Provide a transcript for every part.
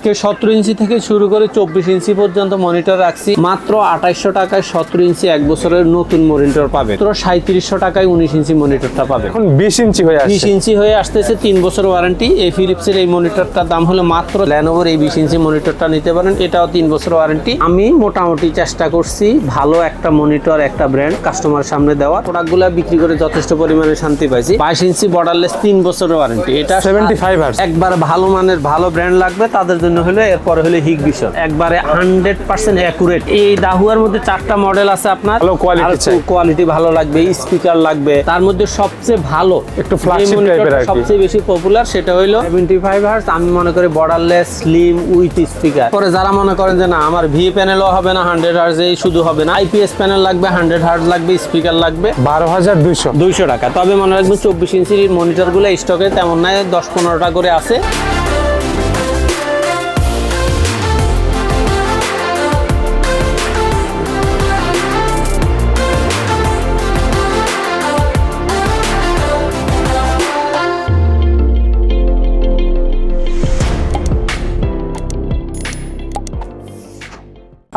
আজকে 17 ইঞ্চি থেকে শুরু করে 24 ইঞ্চি পর্যন্ত মনিটর রাখছি মাত্র 2800 টাকায়। 17 ইঞ্চি 1 বছরের নতুন মনিটর পাবে। তো 3700 টাকায় 19 ইঞ্চি মনিটরটা পাবে। এখন 20 ইঞ্চি হয়ে আসছে, 20 ইঞ্চি হয়ে আসতেছে, 3 বছর ওয়ারেন্টি। এই ফিলিপসের এই মনিটরটার দাম হলো মাত্র লেনোভোর এই 20 ইঞ্চি মনিটরটা নিতে পারেন, এটাও 3 বছর ওয়ারেন্টি। আমি মোটামুটি চেষ্টা করছি ভালো একটা মনিটর, একটা ব্র্যান্ড কাস্টমার সামনে দেওয়া। প্রোডাক্টগুলো বিক্রি করে যথেষ্ট পরিমাণে শান্তি পাইছি। 22 ইঞ্চি বর্ডারলেস 3 বছরের ওয়ারেন্টি, এটা 75 হার্জ। একবার ভালো মানের ভালো ব্র্যান্ড লাগবে তাদের জন্য হলে এরপরে হলে হিগবিশন, একবারে 100% অ্যাকুরেট। এই দাহুয়ার মধ্যে 4টা মডেল আছে আপনার, ভালো কোয়ালিটি চাই, কোয়ালিটি ভালো লাগবে, স্পিকার লাগবে। তার মধ্যে সবচেয়ে ভালো একটু ফ্ল্যাগশিপ টাইপের আর কি, সবচেয়ে বেশি পপুলার সেটা হলো 75 হার্জ। আমি মনে করি বর্ডারলেস স্লিম উইথ স্পিকার। পরে যারা মনে করেন যে না আমার ভি প্যানেলও হবে না, 100 হার্জ এই শুধু হবে না, আইপিএস প্যানেল লাগবে, 100 হার্জ লাগবে, স্পিকার লাগবে, 12200 টাকা। তবে মনে রাখবেন 24 ইঞ্চির মনিটরগুলো স্টকে তেমন নাই, 10-15টা করে আছে।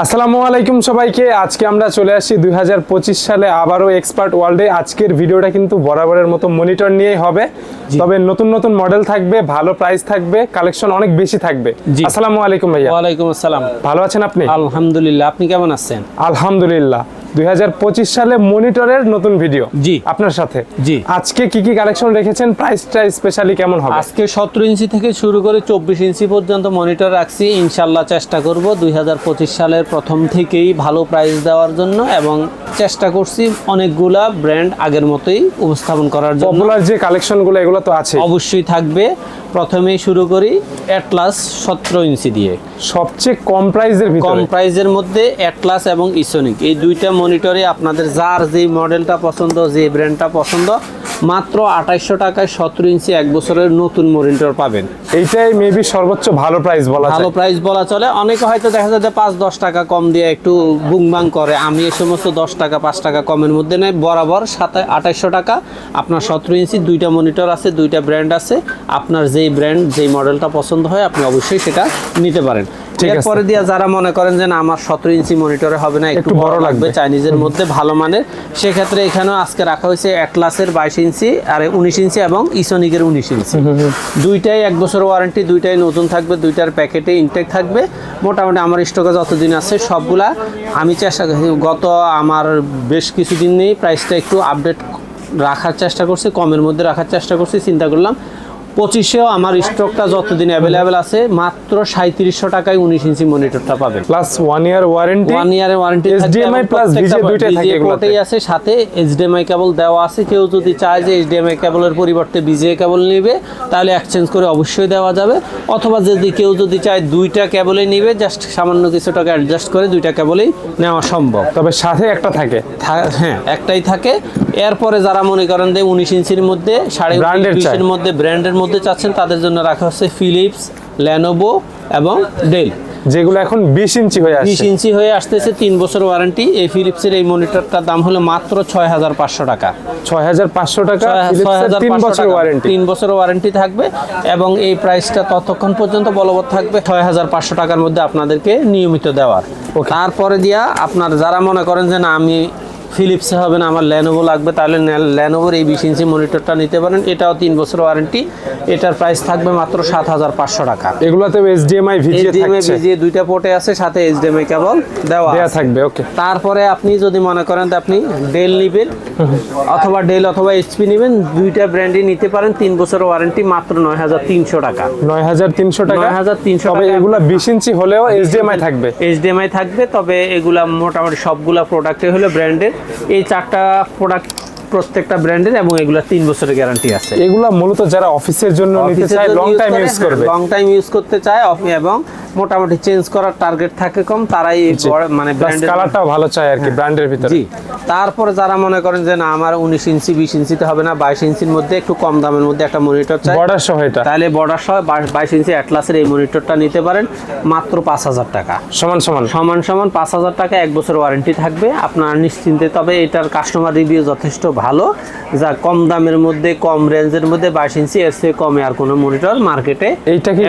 আসসালামু আলাইকুম সবাইকে। আজকে আমরা চলে আসছি 2025 সালে আবারও এক্সপার্ট ওয়ার্ল্ডে। আজকের ভিডিওটা কিন্তু বরাবরের মতো মনিটর নিয়েই হবে, তবে নতুন নতুন মডেল থাকবে, ভালো প্রাইস থাকবে, কালেকশন অনেক বেশি থাকবে। আসসালামু আলাইকুম ভাইয়া। ওয়ালাইকুম আসসালাম। ভালো আছেন আপনি? আলহামদুলিল্লাহ, আপনি কেমন আছেন? আলহামদুলিল্লাহ। 2025 সালে মনিটরের নতুন ভিডিও জি আপনার সাথে। জি, আজকে কি কি কালেকশন রেখেছেন, প্রাইসটা স্পেশালি কেমন হবে? আজকে 17 ইঞ্চি থেকে শুরু করে 24 ইঞ্চি পর্যন্ত মনিটর রাখছি। ইনশাআল্লাহ চেষ্টা করব 2025 সালের প্রথম থেকেই ভালো প্রাইস দেওয়ার জন্য, এবং চেষ্টা করছি অনেকগুলা ব্র্যান্ড আগের মতোই উপস্থাপন করার জন্য। পপুলার যে কালেকশনগুলো এগুলো তো আছে, অবশ্যই থাকবে। প্রথমেই শুরু করি অ্যাটলাস 17 ইঞ্চি দিয়ে। সবচেয়ে কম প্রাইসের ভিতরে, কম প্রাইসের মধ্যে অ্যাটলাস এবং ইসোনিক এই দুইটা মনিটরে আপনাদের যার যে মডেলটা পছন্দ, যে ব্র্যান্ডটা পছন্দ, মাত্র 2800 টাকায় 17 ইঞ্চি 1 বছরের নতুন মনিটর পাবেন। এইটাই মেবি সর্বোচ্চ ভালো প্রাইস বলা যায়। ভালো প্রাইস বলা চলে। অনেকে হয়তো দেখা যায় যে 5-10 টাকা কম দিয়ে একটু বুংবাং করে, আমি এই সমস্ত 10 টাকা 5 টাকা কমের মধ্যে নেই, বরাবর 2800 টাকা আপনার 17 ইঞ্চি। দুইটা মনিটর আছে, দুইটা ব্র্যান্ড আছে, আপনার যেই ব্র্যান্ড যেই মডেলটা পছন্দ হয় আপনি অবশ্যই সেটা নিতে পারেন। এরপরে দিয়ে যারা মনে করেন যে না আমার 17 ইঞ্চি মনিটরে হবে না, একটু বড় লাগবে, চাইনিজের মধ্যে ভালো মানের, সেক্ষেত্রে এখানেও আজকে রাখা হয়েছে অ্যাটলাসের 22 ইঞ্চি আর 19 ইঞ্চি এবং ইসোনিকের 19 ইঞ্চি। দুইটাই 1 বছর ওয়ারেন্টি, দুইটাই নতুন থাকবে, দুইটার প্যাকেটে ইনটেক থাকবে। মোটামুটি আমার স্টকে যতদিন আছে সবগুলা আমি চেষ্টা গত আমার বেশ কিছুদিন নেই প্রাইসটা একটু আপডেট রাখার চেষ্টা করছি, কমের মধ্যে রাখার চেষ্টা করছি। চিন্তা করলাম 25-এও আমার স্টকটা যতদিন অ্যাভেলেবেল আছে মাত্র 3700 টাকায় 19 ইঞ্চি মনিটরটা পাবেন, প্লাস 1 ইয়ার ওয়ারেন্টি। 1 ইয়ারের ওয়ারেন্টি HDMI প্লাস VGA দুইটাই থাকে, এগুলোতেই আছে, সাথে HDMI কেবল দেওয়া আছে। কেউ যদি চায় যে HDMI কেবলের পরিবর্তে VGA কেবল নেবে তাহলে এক্সচেঞ্জ করে অবশ্যই দেওয়া যাবে, অথবা যদি কেউ যদি চায় দুইটা কেবলই নেবে, জাস্ট সামান্য কিছু টাকা অ্যাডজাস্ট করে দুইটা কেবলই নেওয়া সম্ভব, তবে সাথে একটা থাকে। হ্যাঁ, একটাই থাকে। এরপরে যারা মনে করেন যে 19 ইঞ্চির মধ্যে 20.5 মধ্যে ব্র্যান্ডের মধ্যে চাচ্ছেন তাদের জন্য রাখা হচ্ছে ফিলিপস, লেনোভো এবং ডেল, যেগুলো এখন 20 ইঞ্চি হয়ে আসছে। 20 ইঞ্চি হয়ে আসতেছে, 3 বছর ওয়ারেন্টি। এই ফিলিপসের এই মনিটরটার দাম হলো মাত্র 6500 টাকা। 6500 টাকা, 3 বছর ওয়ারেন্টি, 3 বছর ওয়ারেন্টি থাকবে, এবং এই প্রাইসটা ততক্ষণ পর্যন্ত বলবৎ থাকবে 6500 টাকার মধ্যে আপনাদেরকে নিয়মিত দেওয়ার। তারপরে দিয়া আপনার যারা মনে করেন যে না আমি ফিলিপসে হবে না, আমার লেনোভো লাগবে, তাহলে লেনোভোর এই 20 ইঞ্চি মনিটরটা নিতে পারেন, এটাও 3 বছর ওয়ারেন্টি। এটার প্রাইস থাকবে মাত্র 7500 টাকা। এগুলোতে HDMI VGA থাকছে, VGA দুইটা পোর্টে আছে, সাথে HDMI কেবল দেওয়া থাকবে। ওকে। তারপরে আপনি যদি মনে করেন যে আপনি ডেল নেবেন, অথবা ডেল অথবা HP নেবেন, দুইটা ব্র্যান্ডই নিতে পারেন, 3 বছর ওয়ারেন্টি, মাত্র 9300 টাকা। 9300 টাকা, 9300 তবে এগুলা 20 ইঞ্চি হলেও HDMI থাকবে, HDMI থাকবে। তবে এগুলা মোটামুটি সবগুলা প্রোডাক্টে হলো ব্র্যান্ডের, এই 4টা প্রোডাক্ট প্রত্যেকটা ব্র্যান্ডের, এবং এগুলা 3 বছরের গ্যারান্টি আছে। এগুলা মূলত যারা অফিসের জন্য নিতে চায়, লং টাইম ইউজ করবে, লং টাইম ইউজ করতে চায়, এবং মোটামুটি চেঞ্জ করার টার্গেট থাকে কম, তারাই মানে ব্র্যান্ডের কালারটাও ভালো চায় আর কি ব্র্যান্ডের ভিতরে। জি। তারপরে যারা মনে করেন যে না আমার 19 ইঞ্চি 20 ইঞ্চিতে হবে না, 22 ইঞ্চির মধ্যে একটু কম দামের মধ্যে একটা মনিটর চাই, বর্ডার সহ, এটা তাহলে বর্ডার সহ 22 ইঞ্চি অ্যাটলাসের এই মনিটরটা নিতে পারেন মাত্র 5000 টাকা। সমান 5000 টাকা, 1 বছর ওয়ারেন্টি থাকবে, আপনার নিশ্চিন্তে। তবে এটার কাস্টমার রিভিউ যথেষ্ট ভালো, যা কম দামের মধ্যে, কম রেঞ্জের মধ্যে 22 ইঞ্চি এর চেয়ে কমে আর কোনো মনিটর মার্কেটে এইটা কি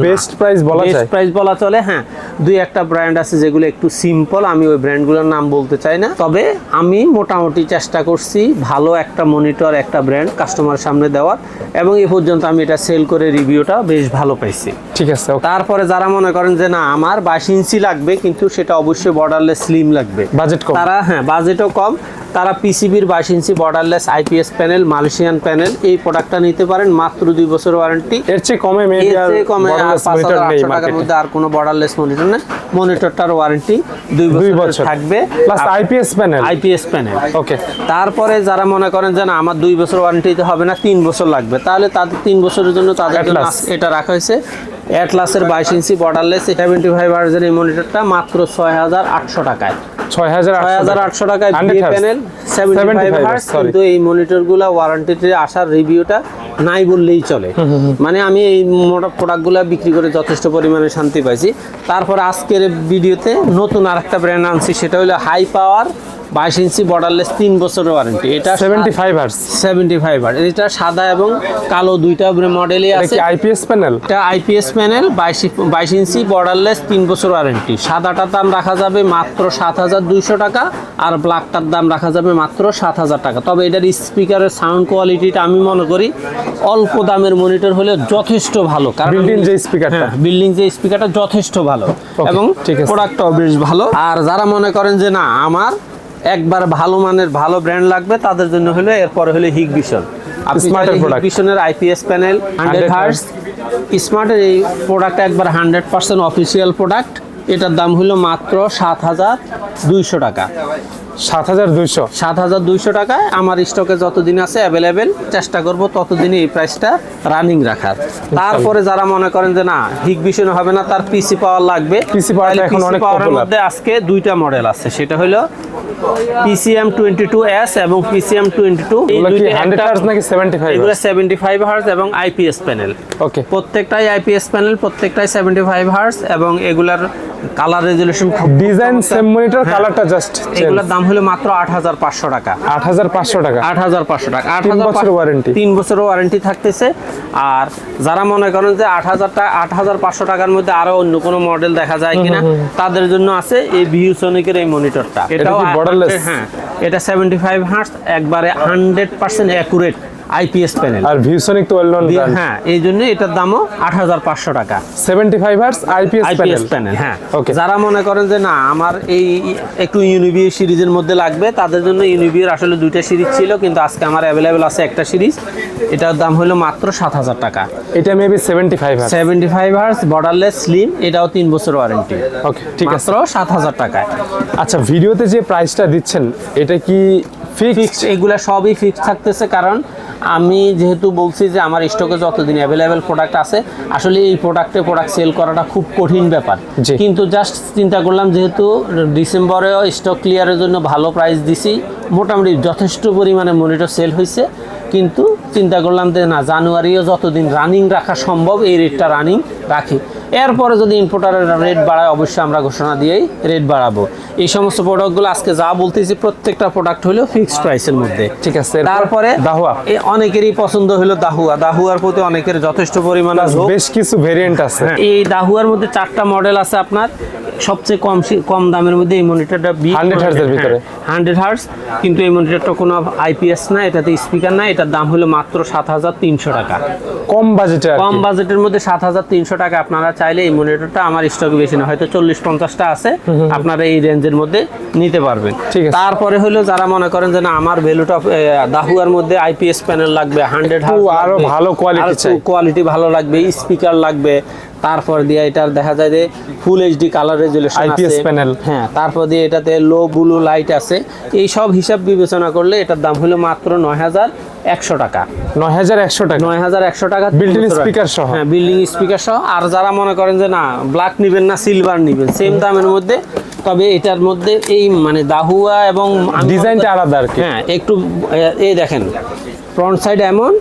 বেস্ট প্রাইস বলা যায়? প্রাইস বলা চলে। হ্যাঁ, দুই একটা ব্র্যান্ড আছে যেগুলো একটু সিম্পল, আমি ওই ব্র্যান্ডগুলোর নাম বলতে চাই না। তবে আমি মোটামুটি চেষ্টা করছি ভালো একটা মনিটর, একটা ব্র্যান্ড কাস্টমারের সামনে দেওয়ার, এবং এই পর্যন্ত আমি এটা সেল করে রিভিউটা বেশ ভালো পাইছি। ঠিক আছে, okay. তারপরে যারা মনে করেন যে না আমার 22 ইঞ্চি লাগবে, কিন্তু সেটা অবশ্যই বর্ডারলেস স্লিম লাগবে, বাজেট কম, তারা হ্যাঁ বাজেটও কম, তারা পিসিবির 22 inch borderless IPS panel, Malaysian panel, এই প্রোডাক্টটা নিতে পারেন। মাত্র 2 বছর ওয়ারেন্টি। এর চেয়ে কমে এর চেয়ে কমে আর 5,800 টাকার মধ্যে আর কোনো বর্ডারলেস মনিটর নেই। মনিটরটার ওয়ারেন্টি 2 বছর থাকবে, plus IPS panel. IPS panel, okay. তারপরে যারা মনে করেন যে না আমার 2 বছর ওয়ারেন্টিতে হবে না, 3 বছর লাগবে, তাহলে তাদের 3 বছরের জন্য তাদের জন্য এটা রাখা হয়েছে অ্যাটলাসের 22 ইঞ্চি বর্ডারলেস 75 হার্জের এই মনিটরটা মাত্র 6,800 টাকায়। 6,800 টাকায় বিএ প্যানেল 75 হার্জ। কিন্তু এই মনিটরগুলো ওয়ারেন্টিতে আসার রিভিউটা নাই বললেই চলে। মানে আমি এই মোটা প্রোডাক্টগুলো বিক্রি করে যথেষ্ট পরিমাণে শান্তি পাইছি। তারপর আজকের ভিডিওতে নতুন আরেকটা ব্র্যান্ড আনছি, সেটা হলো হাই পাওয়ার 22 ইঞ্চি বর্ডারলেস 3 বছরের ওয়ারেন্টি। এটা 75 হার্জ, 75 হার্জ। এটা সাদা এবং কালো দুইটা মডেলই আছে। আইপিএস প্যানেল, এটা আইপিএস প্যানেল 22 ইঞ্চি বর্ডারলেস 3 বছর ওয়ারেন্টি। সাদাটার দাম রাখা যাবে মাত্র 7,200 টাকা, আর ব্ল্যাকটার দাম রাখা যাবে মাত্র 7,000 টাকা। তবে এটার স্পিকারের সাউন্ড কোয়ালিটিটা আমি মনে করি অল্প দামের মনিটর হলে যথেষ্ট ভালো, কারণ বিল্ডিং যে স্পিকারটা, বিল্ডিং যে স্পিকারটা যথেষ্ট ভালো এবং প্রোডাক্টটাও বেশ ভালো। আর যারা মনে করেন যে না আমার একবার ভালো মানের ভালো ব্র্যান্ড লাগবে, তাদের জন্য হলো এরপরে হলো হিগভিশন। আপনি হিগভিশনের আইপিএস প্যানেল 100 হার্জ স্মার্টের এই প্রোডাক্ট একবার 100% অফিসিয়াল প্রোডাক্ট। এটার দাম হলো মাত্র 7,200 টাকা। 7,200 টাকায় আমার স্টকে যতদিন আছে অ্যাভেলেবেল, চেষ্টা করব ততদিনই এই প্রাইসটা রানিং রাখার। তারপরে যারা মনে করেন যে না হিগভিশন হবে না, তার পিসি পাওয়ার লাগবে, পিসি পাওয়ারের মধ্যে আজকে দুইটা মডেল আছে, সেটা হলো PCM 22S এবং PCM 22। এই দুইটা 100 হার্জ নাকি 75? এগুলো 75 হার্জ এবং আইপিএস প্যানেল। ওকে, প্রত্যেকটাই আইপিএস প্যানেল, প্রত্যেকটাই 75 হার্জ, এবং এগুলার কালার রেজুলেশন খুব ডিজাইন সেম মনিটর, কালারটা জাস্ট এগুলোর দাম হলো মাত্র 8,500 টাকা। 8,500 টাকা, 8,500 টাকা। 3 বছর ওয়ারেন্টি, 3 বছরের ওয়ারেন্টি থাকতেছে। আর যারা মনে করেন যে 8,500 টাকার মধ্যে আরো অন্য কোনো মডেল দেখা যায় কিনা, তাদের জন্য আছে এই ভিউসনিকের এই মনিটরটা। এটাও বর্ডারলেস। হ্যাঁ, এটা 75 হার্জ, একবারে 100% অ্যাকুরেট আইপিএস প্যানেল। আর ভিউসনিক তো ওয়েল নন ব্র্যান্ড। হ্যাঁ, এই জন্য এটার দামও 8,500 টাকা। 75 হার্জ আইপিএস প্যানেল। হ্যাঁ, ওকে। যারা মনে করেন যে না আমার এই একটু ইউনিবি সিরিজের মধ্যে লাগবে, তাদের জন্য ইউনিবির আসলে দুইটা সিরিজ ছিল, কিন্তু আজকে আমার অ্যাভেলেবেল আছে একটা সিরিজ। এটার দাম হলো মাত্র 7,000 টাকা। এটা maybe 75 hertz, 75 hertz borderless slim, এটাও 3 বছর ওয়ারেন্টি। ওকে, ঠিক আছে, মাত্র 7,000 টাকায়। আচ্ছা, ভিডিওতে যে প্রাইসটা দিচ্ছেন এটা কি ফিক্সড? এগুলা সবই ফিক্স থাকতেছে, কারণ আমি যেহেতু বলছি যে আমার স্টকে যতদিন অ্যাভেলেবেল প্রোডাক্ট আছে, আসলে এই প্রোডাক্ট সেল করাটা খুব কঠিন ব্যাপার। কিন্তু জাস্ট চিন্তা করলাম যেহেতু ডিসেম্বরেও স্টক ক্লিয়ারের জন্য ভালো প্রাইস দিছি, মোটামুটি যথেষ্ট পরিমাণে মনিটর সেল হয়েছে, কিন্তু চিন্তা করলাম যে না জানুয়ারিও যতদিন রানিং রাখা সম্ভব এই রেটটা রানিং রাখি। এরপরে যদি ইম্পোর্টারের রেট বাড়ায় অবশ্যই আমরা ঘোষণা দিয়েই রেট বাড়াবো। এই সমস্ত প্রোডাক্টগুলো আজকে যা বলতেছি প্রত্যেকটা প্রোডাক্ট হলো ফিক্সড প্রাইসের মধ্যে। ঠিক আছে, তারপরে দাহুয়া, অনেকেরই পছন্দ হলো দাহুয়া। দাহুয়ার প্রতি অনেকের যথেষ্ট পরিমাণে বেশ কিছু ভেরিয়েন্ট আছে। এই দাহুয়ার মধ্যে 4টা মডেল আছে আপনার। সবচেয়ে কম দামের মধ্যে এই মনিটরটা 100 হার্জের ভিতরে, 100 হার্জ, কিন্তু এই মনিটরটা কোনো আইপিএস না, এটাতে স্পিকার না। এটার দাম হলো মাত্র 7,300 টাকা। কম বাজেটে, কম বাজেটের মধ্যে 7,300 টাকা। আপনারা চাইলে এই মনিটরটা আমার স্টকে বেশি না, হয়তো 40-50টা আছে, আপনারা এই রেঞ্জের মধ্যে নিতে পারবেন। তারপরে হলো যারা মনে করেন যে না আমার ভ্যালুটা দাহুয়ার মধ্যে আইপিএস প্যানেল লাগবে, 100 হার্জ, আরো ভালো কোয়ালিটি ভালো লাগবে, স্পিকার লাগবে, তারপর দিয়ে এটার দেখা যায় যে full HD colour resolution IPS panel. হ্যাঁ, তারপর দিয়ে এটাতে লো ব্লু লাইট আছে। এই সব হিসাব বিবেচনা করলে এটার দাম হলো মাত্র 9,100 টাকা। 9,100 টাকা, 9,100 টাকা বিল্ডিং স্পিকার সহ। হ্যাঁ, বিল্ডিং স্পিকার সহ। আর যারা মনে করেন যে না ব্ল্যাক নিবেন না সিলভার নিবেন, সেম দামের মধ্যে, তবে এটার মধ্যে এই মানে দাহুয়া এবং ডিজাইনটা আলাদা আর কি। হ্যাঁ, একটু এই দেখেন ফ্রন্ট সাইড এমন,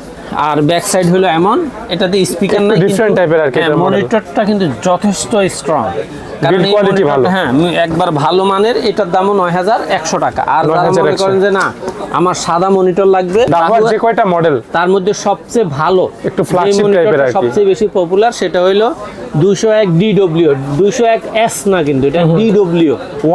আর ব্যাক সাইড হলো এমন, এটাতে স্পিকার না, ডিফারেন্ট টাইপের আর কি এটা model। মনিটরটা কিন্তু যথেষ্ট স্ট্রং, Build quality ভালো। হ্যাঁ একবার ভালো মানের, এটার দামও ৯,১০০ টাকা। আর যারা মনে ৯,১০০ করেন যে না আমার সাদা মনিটর লাগবে, আবার যে কয়টা মডেল তার মধ্যে সবচেয়ে ভালো একটু যে flagship monitorটা type-এর আর কি। সবচেয়ে বেশি পপুলার সেটা হইলো 201 DW, 201S না কিন্তু এটা DW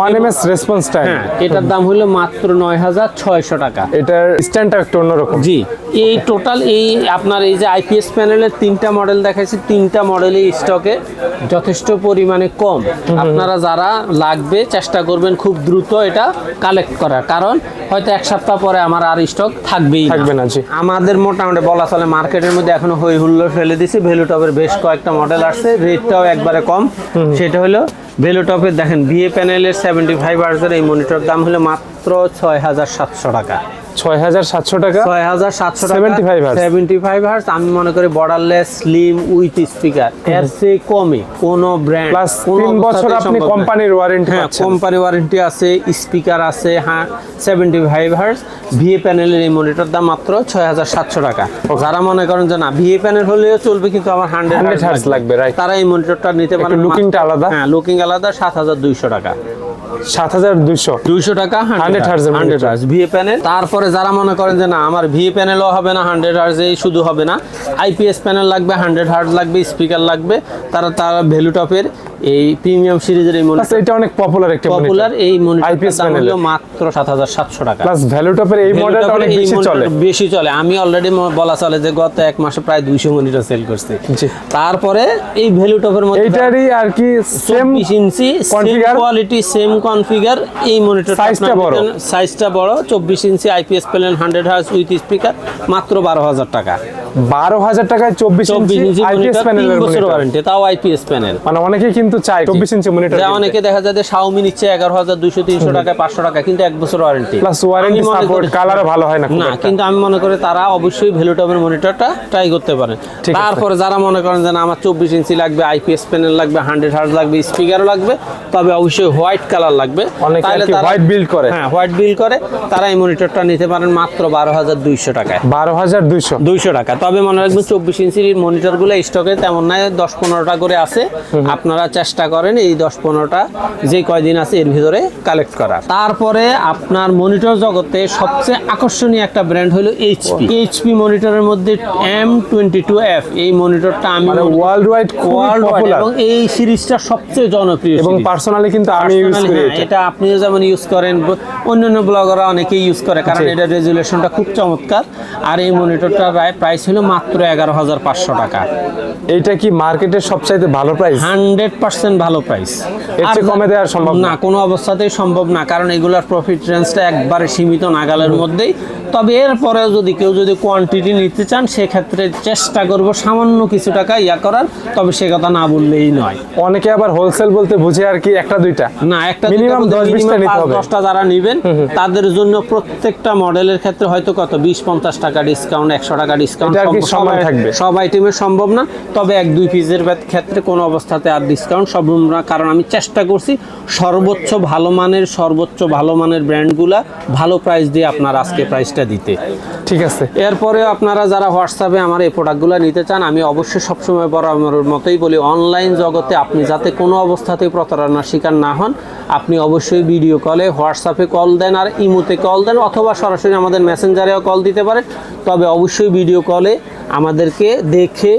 1ms রেসপন্স টাইম। হ্যাঁ এটার দাম হলো মাত্র ৯,৬০০ টাকা। এটার স্ট্যান্ডটা একটু অন্যরকম। জি, এই টোটাল এই আপনার এই যে আইপিএস প্যানেলের 3টা মডেল দেখাইছি, 3টা মডেলই স্টকে যথেষ্ট পরিমাণে কম। আপনারা যারা লাগবে চেষ্টা করবেন খুব দ্রুত এটা কালেক্ট করার, কারণ হয়তো এক সপ্তাহ পরে আমার আর স্টক থাকবেই থাকবে না। জি, আমাদের মোটামুটি বলা চলে মার্কেটের মধ্যে এখনো হই হুল্লোড় ফেলে দিছি। ভ্যালুটপের বেশ কয়েকটা মডেল আসছে, রেটটাও একবারে কম। সেটা হলো ভ্যালুটপের দেখেন বিএ প্যানেলের 75 হার্জের এই মনিটর দাম হলো মাত্র 6,700 টাকা। 6,700 টাকা, 6,700 টাকা 75 hertz। 75 হার্জ। আমি মনে করি বর্ডারলেস স্লিম উইথ স্পিকার, এর চেয়ে কমে কোনো ব্র্যান্ড প্লাস 3 বছর আপনি কোম্পানির ওয়ারেন্টি হ্যাঁ পাচ্ছেন। কোম্পানি ওয়ারেন্টি আছে, স্পিকার আছে। হ্যাঁ 75 হার্জ ভিএ প্যানেলের এই মনিটর দাম মাত্র 6,700 টাকা। যারা মনে করেন যে না ভিএ প্যানেল হলেও চলবে কিন্তু আমার 100 হার্টজ হার্জ লাগবে, রাইট। তারা এই মনিটরটা নিতে পারেন। লুকিংটা আলাদা। হ্যাঁ লুকিং আলাদা, 7,200 টাকা। 7,200 200 টাকা 100 হার্জের 100 হার্জ ভিএ প্যানেল। তারপরে যারা মনে করেন যে না আমার ভিএ প্যানেলও হবে না, 100 হার্জেই শুধু হবে না, আইপিএস প্যানেল লাগবে, 100 হার্জ লাগবে, স্পিকার লাগবে, তারা ভ্যালুটপের এই প্রিমিয়াম সিরিজের এই প্লাস এটা অনেক পপুলার একটা পপুলার এই মনিটর IPS দাম প্যানেল। হলো মাত্র 7,700 টাকা। প্লাস ভ্যালুটপের এই মডেলটা অনেক এই বেশি monitor চলে। বেশি চলে। আমি অলরেডি বলা চলে যে গত এক মাসে প্রায় 200 মনিটর সেল করছি। জি। তারপরে এই ভ্যালুটপের মধ্যে এইটারই আর কি same 24 inch same configure। Quality same configure এই মনিটর Size-টা বড়। সাইজটা বড়, 24 inch IPS panel 100 hertz with speaker, মাত্র 12,000 টাকা। 12,000 টাকায় 24 ইঞ্চি আইপিএস প্যানেলের 3 বছর মনিটর। ওয়ারেন্টি, তাও আইপিএস প্যানেল। মানে অনেকেই কিন্তু চায় 24 ইঞ্চি মনিটর। অনেকে দেখা যায় যে Xiaomi নিচ্ছে 11,200 300 টাকায় 500 টাকা, কিন্তু 1 বছর ওয়ারেন্টি। প্লাস ওয়ারেন্টি সাপোর্ট, কালারও ভালো হয় না খুব না, একটা। কিন্তু আমি মনে করি তারা অবশ্যই ভ্যালুটপের মনিটরটা ট্রাই করতে পারেন। ঠিক আছে। তারপরে যারা মনে করেন যে না আমার 24 ইঞ্চি লাগবে, আইপিএস প্যানেল লাগবে, 100 হার্জ লাগবে, স্পিকারও লাগবে, তবে অবশ্যই হোয়াইট কালার লাগবে, অনেকে আর কি হোয়াইট বিল্ড করে। হ্যাঁ হোয়াইট বিল করে, তারা এই মনিটরটা নিতে পারেন মাত্র 12,200 টাকায়। 12,200 200 টাকা। তবে মনে রাখবেন 24 ইঞ্চির মনিটরগুলো স্টকে তেমন নাই, 10-15টা করে আছে। আপনারা চেষ্টা করেন এই 10-15টা যে কয়দিন আছে এর ভিতরে কালেক্ট করার। তারপরে আপনার মনিটর জগতে সবচেয়ে আকর্ষণীয় একটা ব্র্যান্ড হলো এইচপি। এইচপি মনিটরের মধ্যে M22F এই মনিটরটা আমি ওয়ার্ল্ড ওয়াইড খুব পপুলার এবং এই সিরিজটা সবচেয়ে জনপ্রিয় এবং series। পার্সোনালি কিন্তু আমি ইউজ Personally, করি হ্যাঁ, এটা। এটা আপনিও যেমন ইউজ করেন, অন্যান্য ব্লগাররা অনেকেই ইউজ করে, কারণ জি। এটা রেজুলেশনটা খুব চমৎকার। আর এই মনিটরটার প্রাইস হলো মাত্র 11,500 টাকা। এইটা কি মার্কেটের সবচাইতে ভালো প্রাইস? 100% ভালো প্রাইস। এর চেয়ে কমে দেওয়া সম্ভব না, কোনো অবস্থাতেই সম্ভব না, কারণ এগুলোর প্রফিট রেঞ্জটা একবারে সীমিত নাগালের মধ্যেই। তবে এরপরেও যদি কেউ কোয়ান্টিটি নিতে চান, সেক্ষেত্রে চেষ্টা করব সামান্য কিছু টাকা করার, তবে সে কথা না বললেই নয়। অনেকে আবার হোলসেল বলতে বুঝে আর কি একটা দুইটা না, একটা মিনিমাম 10-20টা নিতে হবে। 10টা যারা নেবেন তাদের জন্য প্রত্যেকটা মডেলের ক্ষেত্রে হয়তো কত 20-50 টাকা ডিসকাউন্ট, 100 টাকা ডিসকাউন্ট, এটা আর কি সমান থাকবে। সব আইটেমে সম্ভব না, তবে 1-2 পিসের ক্ষেত্রে কোনো অবস্থাতে আর ডিসকাউন্ট সম্ভব না, কারণ আমি চেষ্টা করছি সর্বোচ্চ ভালো মানের ব্র্যান্ডগুলা ভালো প্রাইস দিয়ে আপনার আজকে প্রাইসটা দিতে। ঠিক আছে। এরপরে আপনারা যারা হোয়াটসঅ্যাপে আমার এই প্রোডাক্টগুলো নিতে চান, আমি অবশ্যই সবসময় বরাবরের মতোই বলি, অনলাইন জগতে আপনি যাতে কোনো অবস্থাতেই প্রতারণার শিকার না হন, আপনি অবশ্যই ভিডিও কলে, হোয়াটসঅ্যাপে কল দেন, আর ইমোতে কল দেন, অথবা সরাসরি আমাদের মেসেঞ্জারেও কল দিতে পারেন। তবে অবশ্যই ভিডিও কলে আমাদেরকে দেখে,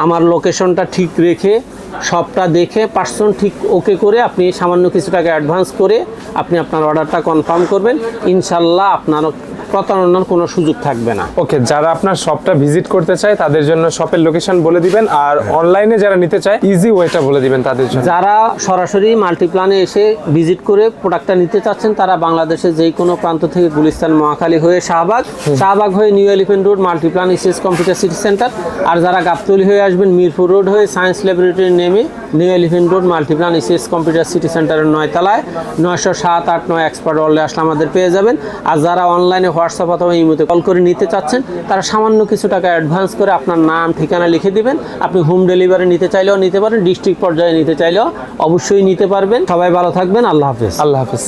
আমার লোকেশনটা ঠিক রেখে, সবটা দেখে পার্সন ঠিক ওকে করে আপনি সামান্য কিছু টাকা অ্যাডভান্স করে আপনি আপনার অর্ডারটা কনফার্ম করবেন। ইনশাল্লাহ আপনার প্রতারণার কোনো সুযোগ থাকবে না। ওকে, যারা আপনার শপটা ভিজিট করতে চায় তাদের জন্য শপের লোকেশন বলে দিবেন, আর অনলাইনে যারা নিতে চায় ইজি ওয়েটা বলে দিবেন তাদের জন্য। যারা সরাসরি মাল্টিপ্লানে এসে ভিজিট করে প্রোডাক্টটা নিতে চাচ্ছেন, তারা বাংলাদেশের যে কোনো প্রান্ত থেকে গুলিস্তান, মহাখালী হয়ে শাহবাগ হয়ে New Elephant Road Multiplan ECS Computer City Centre, আর যারা গাবতলী হয়ে আসবেন মিরপুর রোড হয়ে সায়েন্স ল্যাবরেটরি নেমে New Elephant Road Multiplan ECS Computer City সেন্টারের 9 তলায় 907-8-9 এক্সপার্ট ওয়ার্ল্ডে আসলে আমাদের পেয়ে যাবেন। আর যারা অনলাইনে হোয়াটসঅ্যাপ অথবা ইমোতে কল করে নিতে চাচ্ছেন, তারা সামান্য কিছু টাকা অ্যাডভান্স করে আপনার নাম ঠিকানা লিখে দিবেন। আপনি হোম ডেলিভারি নিতে চাইলেও নিতে পারেন, ডিস্ট্রিক্ট পর্যায়ে নিতে চাইলেও অবশ্যই নিতে পারবেন। সবাই ভালো থাকবেন, আল্লাহ হাফেজ। আল্লাহ হাফেজ।